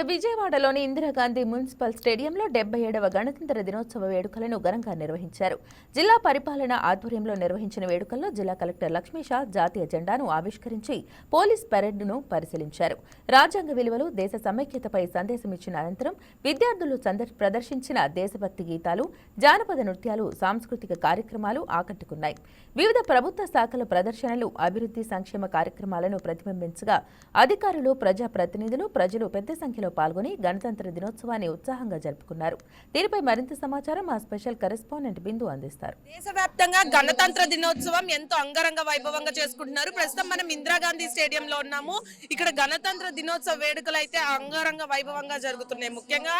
విజయవాడలోని ఇందిరాగాంధీ మున్సిపల్ స్టేడియంలో 77వ గణతంత్ర దినోత్సవ వేడుకలను ఘనంగా నిర్వహించారు. జిల్లా పరిపాలన ఆధ్వర్యంలో నిర్వహించిన వేడుకల్లో జిల్లా కలెక్టర్ లక్ష్మీషా జాతీయ జెండాను ఆవిష్కరించి పోలీస్ పెరేడ్ను పరిశీలించారు. రాజ్యాంగ విలువలు, దేశ సమైక్యతపై సందేశమిచ్చిన అనంతరం విద్యార్థులు ప్రదర్శించిన దేశభక్తి గీతాలు, జానపద నృత్యాలు, సాంస్కృతిక కార్యక్రమాలు ఆకట్టుకున్నాయి. వివిధ ప్రభుత్వ శాఖల ప్రదర్శనలు అభివృద్ధి సంక్షేమ కార్యక్రమాలను ప్రతిబింబించగా అధికారులు, ప్రజాప్రతినిధులు, ప్రజలు పెద్ద సంఖ్యలో పాల్గొని గణతంత్ర దినోత్సవాన్ని ఉత్సాహంగా జరుపుకున్నారు. దీనిపై మరింత సమాచారం మా స్పెషల్ కరెస్పాండెంట్ బిందు అందిస్తారు. దేశవ్యాప్తంగా గణతంత్ర దినోత్సవం ఎంతో అంగరంగ వైభవంగా చేసుకుంటున్నారు. ప్రస్తుతం మనం ఇందిరాగాంధీ స్టేడియంలో ఉన్నాము. ఇక్కడ గణతంత్ర దినోత్సవ వేడుకలు అయితే అంగరంగ వైభవంగా జరుగుతున్నాయి. ముఖ్యంగా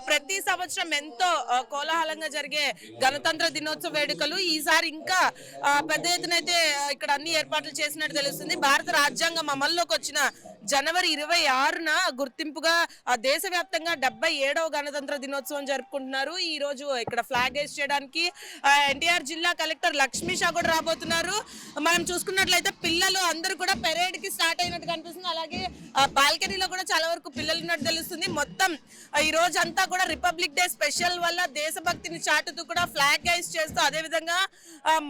ప్రతి సంవత్సరం ఎంతో కోలాహలంగా జరిగే గణతంత్ర దినోత్సవ వేడుకలు ఈసారి ఇంకా పెద్ద ఎత్తున అయితే ఇక్కడ అన్ని ఏర్పాట్లు చేసినట్టు తెలుస్తుంది. భారత రాజ్యాంగం అమల్లోకి వచ్చిన జనవరి 26న గుర్తింపుగా దేశవ్యాప్తంగా 77వ గణతంత్ర దినోత్సవం జరుపుకుంటున్నారు. ఈ రోజు ఇక్కడ ఫ్లాగ్ రేస్ చేయడానికి ఎన్టీఆర్ జిల్లా కలెక్టర్ లక్ష్మీషా కూడా రాబోతున్నారు. మనం చూసుకున్నట్లయితే పిల్లలు అందరూ కూడా పెరేడ్ కి స్టార్ట్ అయినట్టు కనిపిస్తుంది. అలాగే బాల్కనీలో కూడా చాలా వరకు పిల్లలు ఉన్నట్టు తెలుస్తుంది. మొత్తం ఈ రోజు అంతా కూడా రిపబ్లిక్ డే స్పెషల్ వల్ల దేశభక్తిని చాటుతూ కూడా ఫ్లాగ్ రైస్ చేస్తూ అదేవిధంగా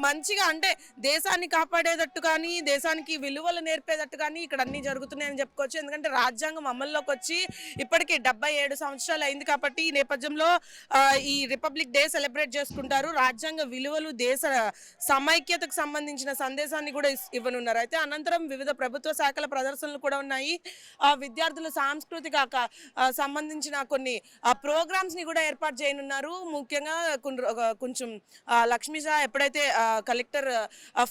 మంచిగా అంటే దేశాన్ని కాపాడేటట్టు కానీ దేశానికి విలువలు నేర్పేటట్టు కానీ ఇక్కడ అన్ని జరుగుతున్నాయని చెప్పుకోవచ్చు. ఎందుకంటే రాజ్యాంగం అమల్లోకి వచ్చి ఇప్పటికీ 77 సంవత్సరాలు అయింది కాబట్టి ఈ నేపథ్యంలో ఈ రిపబ్లిక్ డే సెలబ్రేట్ చేసుకుంటారు. రాజ్యాంగ విలువలు, దేశ సమైక్యతకు సంబంధించిన సందేశాన్ని కూడా ఇవ్వనున్నారు. అయితే అనంతరం వివిధ ప్రభుత్వ శాఖల ప్రదర్శనలు కూడా ఉన్నాయి. విద్యార్థుల సాంస్కృతిక సంబంధించిన కొన్ని ప్రోగ్రామ్స్ ని కూడా ఏర్పాటు చేయనున్నారు. ముఖ్యంగా కొంచెం లక్ష్మీషా ఎప్పుడైతే కలెక్టర్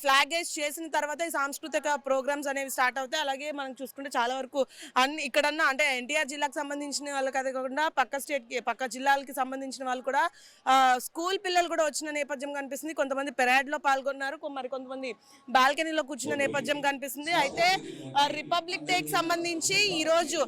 ఫ్లాగ్ రైస్ చేసిన తర్వాత ఈ సాంస్కృతిక ప్రోగ్రామ్స్ అనేవి స్టార్ట్ అవుతాయి. అలాగే మనం చూసుకుంటే చాలా వరకు అన్ని ఇక్కడన్నా అంటే ఎన్టీఆర్ జిల్లాకు సంబంధించిన వాళ్ళకి అదే కాకుండా పక్క జిల్లాలకి సంబంధించిన వాళ్ళు కూడా స్కూల్ పిల్లలు కూడా వచ్చిన నేపథ్యం కనిపిస్తుంది. కొంతమంది పెరేడ్ లో పాల్గొన్నారు, మరి కొంతమంది బాల్కనీలో కూర్చున్న నేపథ్యం కనిపిస్తుంది. అయితే రిపబ్లిక్ డే కి సంబంధించి ఈ రోజు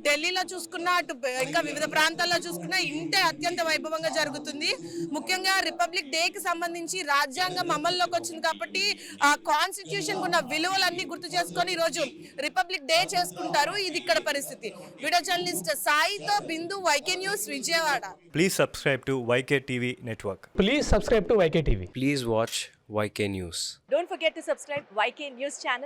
ఢిల్లీలో చూసుకున్న అటు ఇంకా వివిధ ప్రాంతాల్లో చూసుకున్న ఇంతే అత్యంత వైభవంగా జరుగుతుంది. ముఖ్యంగా రిపబ్లిక్ డే కి సంబంధించి రాజ్యాంగం అమల్లోకి వచ్చింది కాబట్టి ఆ కాన్స్టిట్యూషన్ ఉన్న విలువలన్నీ గుర్తు చేసుకొని ఈ రోజు రిపబ్లిక్ డే చేసుకుంటారు. ఇది ఇక్కడ పరిస్థితి. వీడియో జర్నలిస్ట్ సాయితో Bindu, YK news, Vijayawada. Please subscribe to YK TV network. Please subscribe to YK TV. Please watch YK News. Don't forget to subscribe YK News channel.